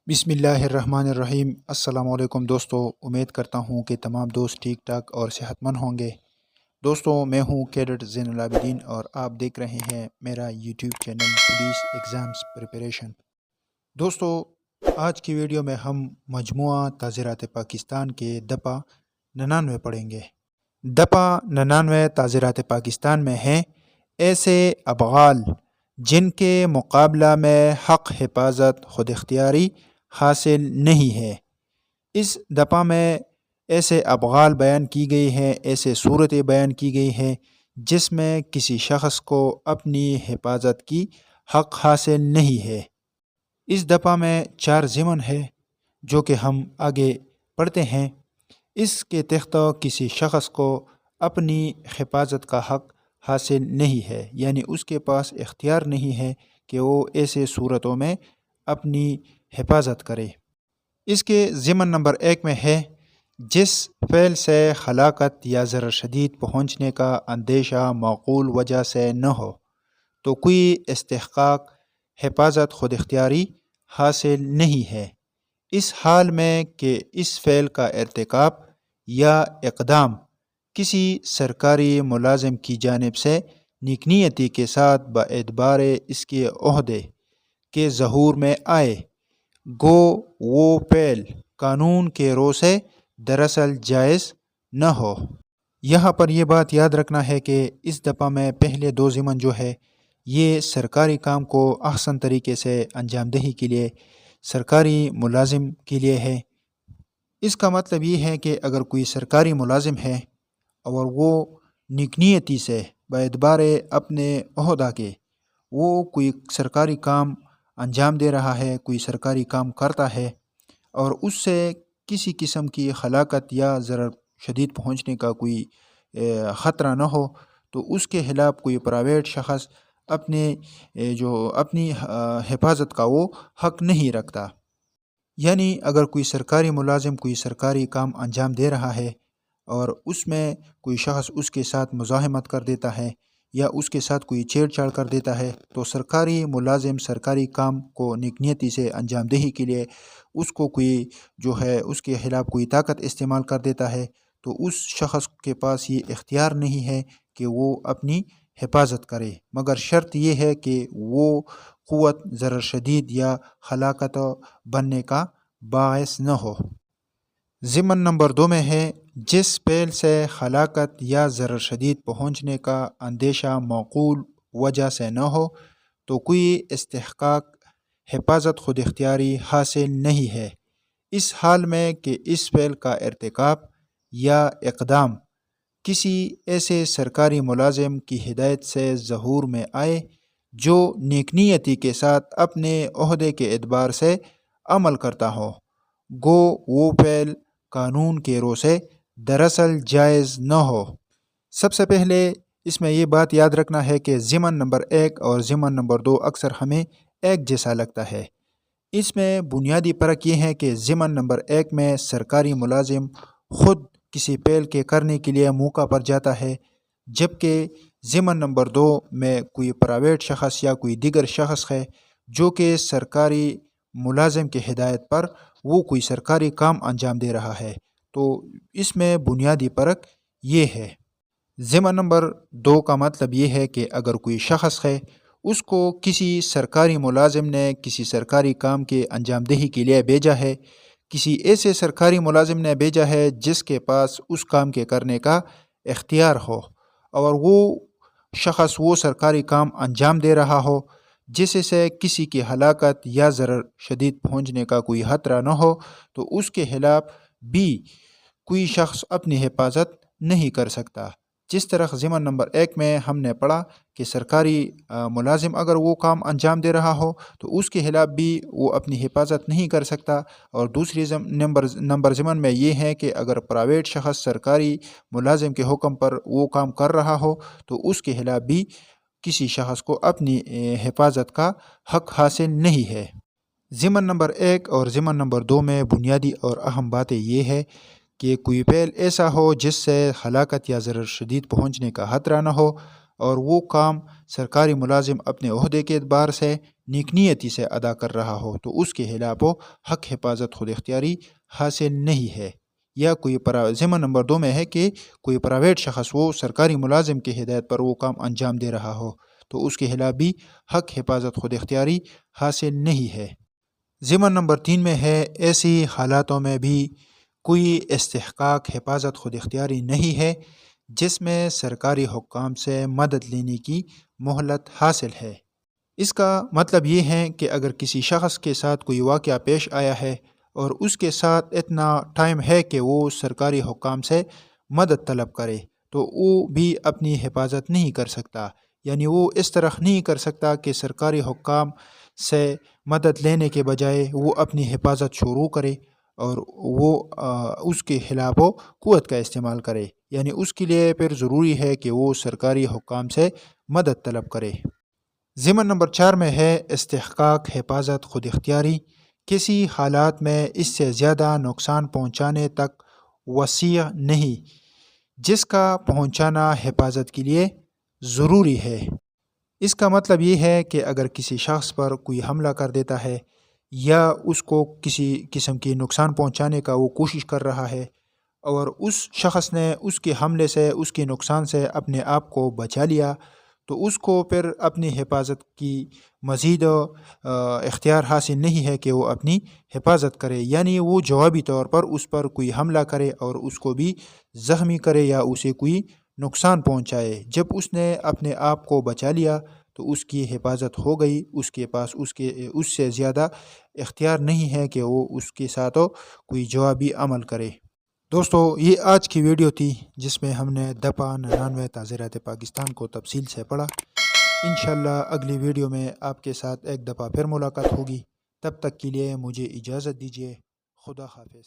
بسم اللہ الرحمن الرحیم۔ السلام علیکم دوستو، امید کرتا ہوں کہ تمام دوست ٹھیک ٹھاک اور صحت مند ہوں گے۔ دوستو، میں ہوں کیڈٹ زین العابدین اور آپ دیکھ رہے ہیں میرا YouTube channel police exams preparation. دوستو، آج کی ویڈیو میں ہم مجموعہ تعزیرات پاکستان کے دپا 99 پڑھیں گے۔ دپا 99 تعزیرات پاکستان میں ہیں ایسے ابغال جن کے مقابلہ میں حق حفاظت خود اختیاری حاصل نہیں ہے۔ اس دپا میں ایسے ابغال بیان کی گئی ہیں، ایسے صورتیں بیان کی گئی ہیں جس میں کسی شخص کو اپنی حفاظت کی حق حاصل نہیں ہے۔ اس دپا میں 4 ضمن ہے جو کہ ہم آگے پڑھتے ہیں۔ اس کے تحت کسی شخص کو اپنی حفاظت کا حق حاصل نہیں ہے، یعنی اس کے پاس اختیار نہیں ہے کہ وہ ایسے صورتوں میں اپنی حفاظت کرے۔ اس کے ضمن نمبر 1 میں ہے جس فعل سے ہلاکت یا ضرر شدید پہنچنے کا اندیشہ معقول وجہ سے نہ ہو تو کوئی استحقاق حفاظت خود اختیاری حاصل نہیں ہے، اس حال میں کہ اس فعل کا ارتکاب یا اقدام کسی سرکاری ملازم کی جانب سے نیک نیتی کے ساتھ باعتبار اس کے عہدے کے ظہور میں آئے، گو وہ فعل قانون کے رو سے دراصل جائز نہ ہو۔ یہاں پر یہ بات یاد رکھنا ہے کہ اس دفعہ میں پہلے 2 ضمن جو ہے یہ سرکاری کام کو احسن طریقے سے انجام دہی کے لیے سرکاری ملازم کے لیے ہے۔ اس کا مطلب یہ ہے کہ اگر کوئی سرکاری ملازم ہے اور وہ نیک نیتی سے باعتبار اپنے عہدہ کے وہ کوئی سرکاری کام انجام دے رہا ہے، کوئی سرکاری کام کرتا ہے اور اس سے کسی قسم کی ہلاکت یا ضرر شدید پہنچنے کا کوئی خطرہ نہ ہو تو اس کے خلاف کوئی پرائیویٹ شخص اپنی حفاظت کا وہ حق نہیں رکھتا۔ یعنی اگر کوئی سرکاری ملازم کوئی سرکاری کام انجام دے رہا ہے اور اس میں کوئی شخص اس کے ساتھ مزاحمت کر دیتا ہے یا اس کے ساتھ کوئی چھیڑ چھاڑ کر دیتا ہے تو سرکاری ملازم سرکاری کام کو نیک نیتی سے انجام دہی کے لیے اس کو کوئی جو ہے اس کے خلاف کوئی طاقت استعمال کر دیتا ہے تو اس شخص کے پاس یہ اختیار نہیں ہے کہ وہ اپنی حفاظت کرے، مگر شرط یہ ہے کہ وہ قوت ضرر شدید یا ہلاکت بننے کا باعث نہ ہو۔ ضمن نمبر 2 میں ہے جس فعل سے ہلاکت یا ضرر شدید پہنچنے کا اندیشہ معقول وجہ سے نہ ہو تو کوئی استحقاق حفاظت خود اختیاری حاصل نہیں ہے، اس حال میں کہ اس فعل کا ارتکاب یا اقدام کسی ایسے سرکاری ملازم کی ہدایت سے ظہور میں آئے جو نیک نیتی کے ساتھ اپنے عہدے کے اعتبار سے عمل کرتا ہو، گو وہ فعل قانون کے رو سے دراصل جائز نہ ہو۔ سب سے پہلے اس میں یہ بات یاد رکھنا ہے کہ ضمن نمبر 1 اور ضمن نمبر 2 اکثر ہمیں ایک جیسا لگتا ہے۔ اس میں بنیادی فرق یہ ہے کہ ضمن نمبر 1 میں سرکاری ملازم خود کسی فعل کے کرنے کے لیے موقع پر جاتا ہے، جبکہ ضمن نمبر 2 میں کوئی پرائیویٹ شخص یا کوئی دیگر شخص ہے جو کہ سرکاری ملازم کے ہدایت پر وہ کوئی سرکاری کام انجام دے رہا ہے، تو اس میں بنیادی فرق یہ ہے۔ ضمن نمبر 2 کا مطلب یہ ہے کہ اگر کوئی شخص ہے اس کو کسی سرکاری ملازم نے کسی سرکاری کام کے انجام دہی کے لیے بھیجا ہے، کسی ایسے سرکاری ملازم نے بھیجا ہے جس کے پاس اس کام کے کرنے کا اختیار ہو اور وہ شخص وہ سرکاری کام انجام دے رہا ہو جس سے کسی کی ہلاکت یا ضرر شدید پہنچنے کا کوئی خطرہ نہ ہو تو اس کے خلاف بھی کوئی شخص اپنی حفاظت نہیں کر سکتا۔ جس طرح ضمن نمبر 1 میں ہم نے پڑھا کہ سرکاری ملازم اگر وہ کام انجام دے رہا ہو تو اس کے خلاف بھی وہ اپنی حفاظت نہیں کر سکتا، اور دوسری نمبر ضمن میں یہ ہے کہ اگر پرائیویٹ شخص سرکاری ملازم کے حکم پر وہ کام کر رہا ہو تو اس کے خلاف بھی کسی شخص کو اپنی حفاظت کا حق حاصل نہیں ہے۔ ضمن نمبر 1 اور ضمن نمبر 2 میں بنیادی اور اہم باتیں یہ ہے کہ کوئی فعل ایسا ہو جس سے ہلاکت یا ضرر شدید پہنچنے کا خطرہ نہ ہو، اور وہ کام سرکاری ملازم اپنے عہدے کے اعتبار سے نیک نیتی سے ادا کر رہا ہو تو اس کے خلاف وہ حق حفاظت خود اختیاری حاصل نہیں ہے۔ یا کوئی ضمن نمبر 2 میں ہے کہ کوئی پرائیویٹ شخص وہ سرکاری ملازم کی ہدایت پر وہ کام انجام دے رہا ہو تو اس کے خلاف بھی حق حفاظت خود اختیاری حاصل نہیں ہے۔ ضمن نمبر 3 میں ہے ایسی حالاتوں میں بھی کوئی استحقاق حفاظت خود اختیاری نہیں ہے جس میں سرکاری حکام سے مدد لینے کی مہلت حاصل ہے۔ اس کا مطلب یہ ہے کہ اگر کسی شخص کے ساتھ کوئی واقعہ پیش آیا ہے اور اس کے ساتھ اتنا ٹائم ہے کہ وہ سرکاری حکام سے مدد طلب کرے تو وہ بھی اپنی حفاظت نہیں کر سکتا، یعنی وہ اس طرح نہیں کر سکتا کہ سرکاری حکام سے مدد لینے کے بجائے وہ اپنی حفاظت شروع کرے اور وہ اس کے خلاف وہ قوت کا استعمال کرے، یعنی اس کے لیے پھر ضروری ہے کہ وہ سرکاری حکام سے مدد طلب کرے۔ ضمن نمبر 4 میں ہے استحقاق حفاظت خود اختیاری کسی حالات میں اس سے زیادہ نقصان پہنچانے تک وسیع نہیں جس کا پہنچانا حفاظت کے لیے ضروری ہے۔ اس کا مطلب یہ ہے کہ اگر کسی شخص پر کوئی حملہ کر دیتا ہے یا اس کو کسی قسم کی نقصان پہنچانے کا وہ کوشش کر رہا ہے اور اس شخص نے اس کے حملے سے اس کے نقصان سے اپنے آپ کو بچا لیا تو اس کو پھر اپنی حفاظت کی مزید اختیار حاصل نہیں ہے کہ وہ اپنی حفاظت کرے، یعنی وہ جوابی طور پر اس پر کوئی حملہ کرے اور اس کو بھی زخمی کرے یا اسے کوئی نقصان پہنچائے۔ جب اس نے اپنے آپ کو بچا لیا تو اس کی حفاظت ہو گئی، اس کے پاس اس سے زیادہ اختیار نہیں ہے کہ وہ اس کے ساتھ کوئی جوابی عمل کرے۔ دوستو یہ آج کی ویڈیو تھی جس میں ہم نے دفعہ 99 تعزیرات پاکستان کو تفصیل سے پڑھا۔ انشاءاللہ اگلی ویڈیو میں آپ کے ساتھ ایک دفعہ پھر ملاقات ہوگی، تب تک کے لیے مجھے اجازت دیجیے۔ خدا حافظ۔